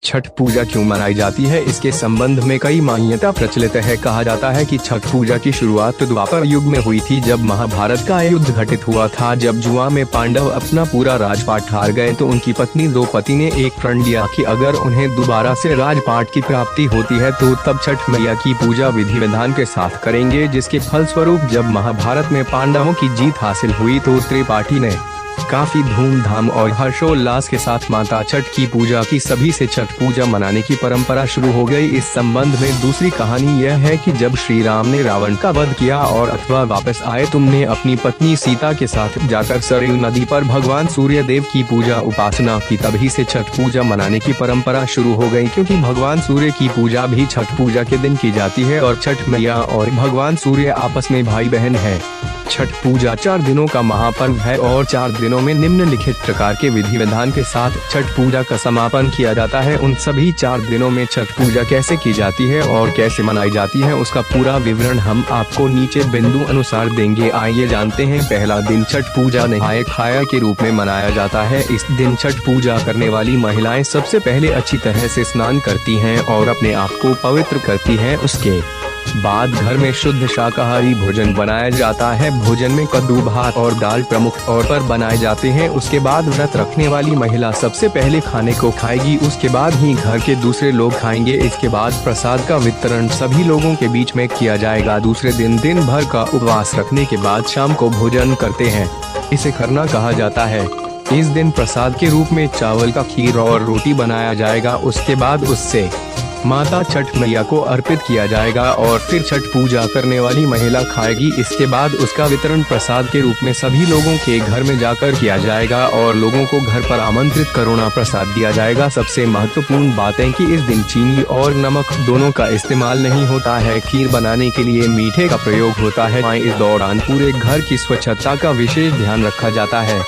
छठ पूजा क्यों मनाई जाती है, इसके संबंध में कई मान्यता प्रचलित है। कहा जाता है कि छठ पूजा की शुरुआत द्वापर युग में हुई थी, जब महाभारत का युद्ध घटित हुआ था। जब जुआ में पांडव अपना पूरा राजपाट हार गए तो उनकी पत्नी द्रौपदी ने एक प्रण लिया कि अगर उन्हें दोबारा से राजपाट की प्राप्ति होती है तो तब छठ मैया की पूजा विधि विधान के साथ करेंगे। जिसके फलस्वरूप जब महाभारत में पांडवों की जीत हासिल हुई तो त्रिपाठी ने काफी धूमधाम और हर्षोल्लास के साथ माता छठ की पूजा की। सभी से छठ पूजा मनाने की परंपरा शुरू हो गई। इस संबंध में दूसरी कहानी यह है कि जब श्री राम ने रावण का वध किया और अथवा वापस आए, तुमने अपनी पत्नी सीता के साथ जाकर सरयू नदी पर भगवान सूर्य देव की पूजा उपासना की। तभी से छठ पूजा मनाने की परंपरा शुरू हो गई, क्योंकि भगवान सूर्य की पूजा भी छठ पूजा के दिन की जाती है और छठ मैया और भगवान सूर्य आपस में भाई बहन है। छठ पूजा 4 दिनों का महापर्व है और 4 दिनों में निम्नलिखित प्रकार के विधि विधान के साथ छठ पूजा का समापन किया जाता है। उन सभी 4 दिनों में छठ पूजा कैसे की जाती है और कैसे मनाई जाती है, उसका पूरा विवरण हम आपको नीचे बिंदु अनुसार देंगे। आइए जानते हैं। पहला दिन छठ पूजा नहाय खाया के रूप में मनाया जाता है। इस दिन छठ पूजा करने वाली महिलाएं सबसे पहले अच्छी तरह से स्नान करती हैं और अपने आप को पवित्र करती हैं। उसके बाद घर में शुद्ध शाकाहारी भोजन बनाया जाता है। भोजन में कद्दू, भात और दाल प्रमुख तौर पर बनाए जाते हैं। उसके बाद व्रत रखने वाली महिला सबसे पहले खाने को खाएगी, उसके बाद ही घर के दूसरे लोग खाएंगे। इसके बाद प्रसाद का वितरण सभी लोगों के बीच में किया जाएगा। दूसरे दिन भर का उपवास रखने के बाद शाम को भोजन करते हैं। इसे खरना कहा जाता है। इस दिन प्रसाद के रूप में चावल का खीर और रोटी बनाया जाएगा। उसके बाद उससे माता छठ मैया को अर्पित किया जाएगा और फिर छठ पूजा करने वाली महिला खाएगी। इसके बाद उसका वितरण प्रसाद के रूप में सभी लोगों के घर में जाकर किया जाएगा और लोगों को घर पर आमंत्रित करुणा प्रसाद दिया जाएगा। सबसे महत्वपूर्ण बात है कि इस दिन चीनी और नमक दोनों का इस्तेमाल नहीं होता है। खीर बनाने के लिए मीठे का प्रयोग होता है। इस दौरान पूरे घर की स्वच्छता का विशेष ध्यान रखा जाता है।